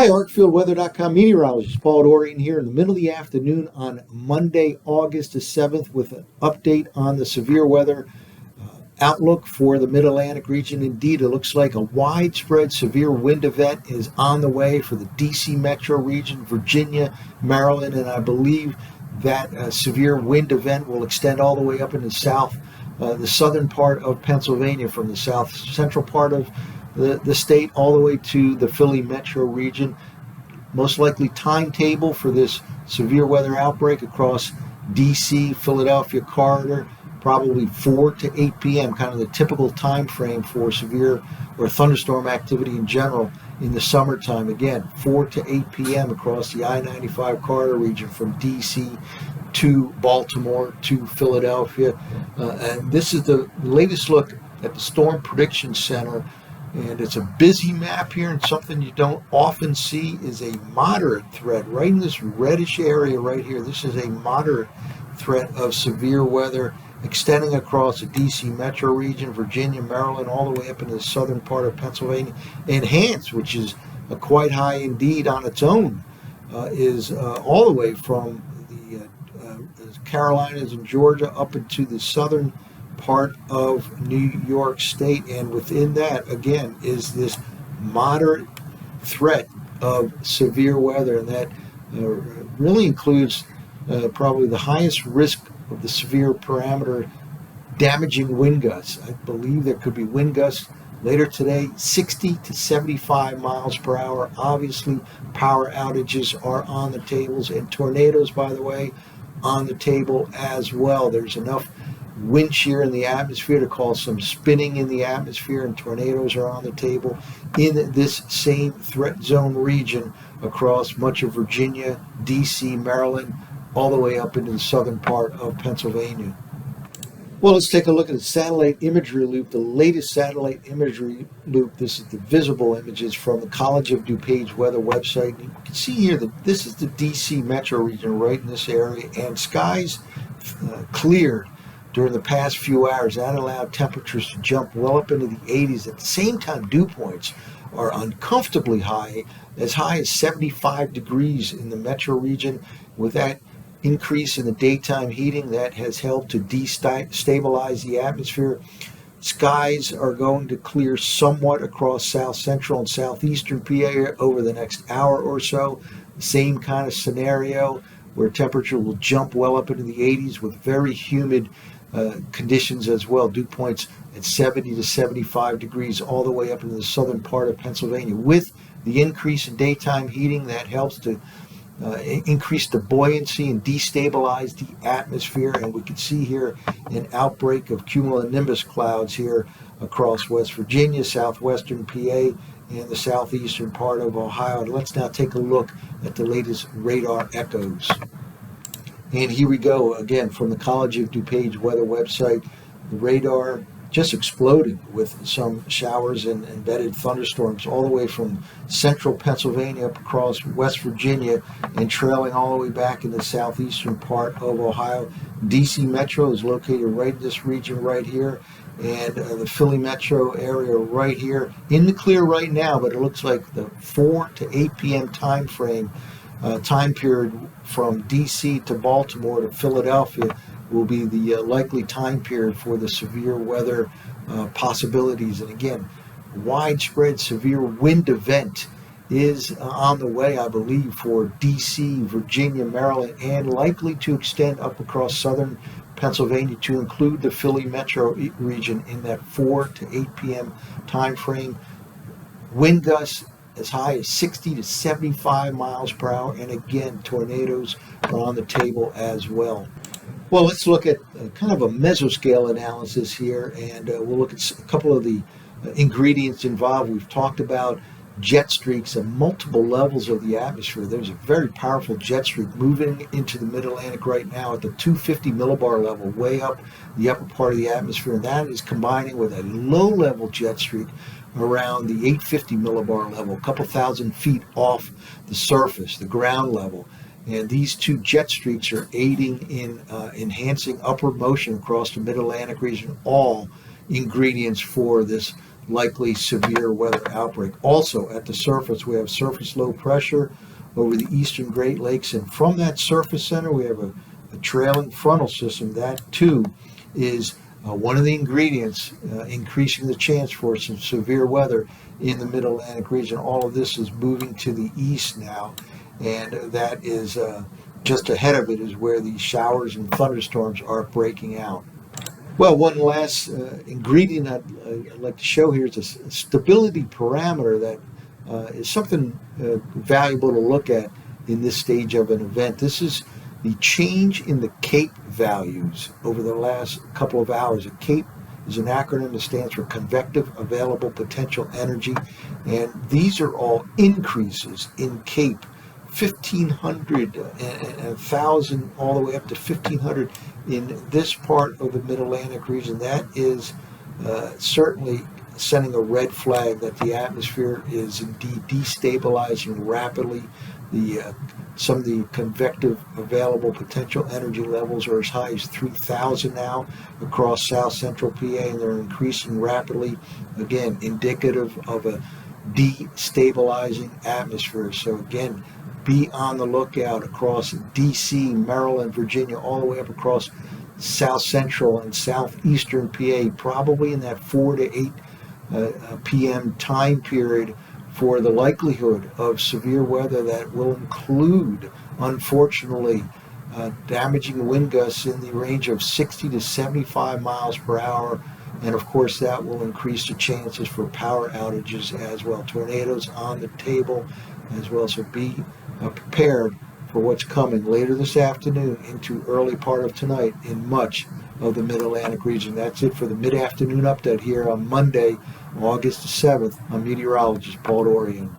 Hi, ArcfieldWeather.com meteorologist Paul Dorian here in the middle of the afternoon on Monday, August the 7th with an update on the severe weather outlook for the Mid-Atlantic region. Indeed, it looks like a widespread severe wind event is on the way for the D.C. metro region, Virginia, Maryland, and I believe that severe wind event will extend all the way up into the southern part of Pennsylvania, from the south central part of the state all the way to the Philly metro region. Most likely timetable for this severe weather outbreak across D.C., Philadelphia corridor, probably 4 to 8 p.m., kind of the typical time frame for severe or thunderstorm activity in general in the summertime. Again, 4 to 8 p.m. across the I-95 corridor region from D.C. to Baltimore to Philadelphia. And this is the latest look at the Storm Prediction Center. And it's a busy map here, and something you don't often see is a moderate threat right in this reddish area right here. This is a moderate threat of severe weather extending across the D.C. metro region, Virginia, Maryland, all the way up into the southern part of Pennsylvania. Enhanced, which is quite high indeed on its own, is all the way from the Carolinas and Georgia up into the southern part of New York State, and within that again is this moderate threat of severe weather, and that really includes probably the highest risk of the severe parameter damaging wind gusts. I believe there could be wind gusts later today 60 to 75 miles per hour. Obviously power outages are on the tables, and tornadoes, by the way, on the table as well. There's enough wind shear in the atmosphere to cause some spinning in the atmosphere, and tornadoes are on the table in this same threat zone region across much of Virginia, D.C., Maryland, all the way up into the southern part of Pennsylvania. Well, let's take a look at the satellite imagery loop, the latest satellite imagery loop. This is the visible images from the College of DuPage weather website. You can see here that this is the D.C. metro region right in this area, and skies cleared during the past few hours. That allowed temperatures to jump well up into the 80s. At the same time, dew points are uncomfortably high as 75 degrees in the metro region. With that increase in the daytime heating, that has helped to destabilize the atmosphere. Skies are going to clear somewhat across south central and southeastern PA over the next hour or so. Same kind of scenario where temperature will jump well up into the 80s with very humid conditions as well. Dew points at 70 to 75 degrees all the way up into the southern part of Pennsylvania. With the increase in daytime heating, that helps to increase the buoyancy and destabilize the atmosphere, and we can see here an outbreak of cumulonimbus clouds here across West Virginia, southwestern PA, and the southeastern part of Ohio. Let's now take a look at the latest radar echoes. And here we go again from the College of DuPage weather website. The radar just exploding with some showers and embedded thunderstorms all the way from central Pennsylvania up across West Virginia and trailing all the way back in the southeastern part of Ohio. DC metro is located right in this region right here, and the Philly metro area right here in the clear right now, but it looks like the 4 to 8 p.m. time period from D.C. to Baltimore to Philadelphia will be the likely time period for the severe weather possibilities. And again, widespread severe wind event is on the way, I believe, for D.C., Virginia, Maryland, and likely to extend up across southern Pennsylvania to include the Philly metro region in that 4 to 8 p.m. time frame. Wind gusts as high as 60 to 75 miles per hour, and again, tornadoes are on the table as well. Well, let's look at kind of a mesoscale analysis here, and we'll look at a couple of the ingredients involved. We've talked about jet streaks at multiple levels of the atmosphere. There's a very powerful jet streak moving into the mid-Atlantic right now at the 250 millibar level, way up the upper part of the atmosphere, and that is combining with a low-level jet streak around the 850 millibar level, a couple thousand feet off the surface, the ground level. And these two jet streaks are aiding in enhancing upward motion across the Mid-Atlantic region, all ingredients for this likely severe weather outbreak. Also, at the surface, we have surface low pressure over the eastern Great Lakes, and from that surface center, we have a trailing frontal system. That, too, is one of the ingredients increasing the chance for some severe weather in the Mid-Atlantic region. All of this is moving to the east now, and that is just ahead of it is where these showers and thunderstorms are breaking out. Well, one last ingredient I'd like to show here is a stability parameter that is something valuable to look at in this stage of an event. This is the change in the CAPE values over the last couple of hours. A CAPE is an acronym that stands for Convective Available Potential Energy, and these are all increases in CAPE, 1,500 and 1,000 all the way up to 1,500 in this part of the Mid-Atlantic region. That is certainly sending a red flag that the atmosphere is indeed destabilizing rapidly. Some of the convective available potential energy levels are as high as 3,000 now across south central PA, and they're increasing rapidly, again, indicative of a destabilizing atmosphere. So again, be on the lookout across D.C., Maryland, Virginia, all the way up across south central and southeastern PA, probably in that 4 to 8 p.m. time period for the likelihood of severe weather that will include, unfortunately, damaging wind gusts in the range of 60 to 75 miles per hour. And of course, that will increase the chances for power outages as well. Tornadoes on the table as well. So be prepared for what's coming later this afternoon into early part of tonight in much of the Mid-Atlantic region. That's it for the mid-afternoon update here on Monday, August 7th. I'm meteorologist Paul Dorian.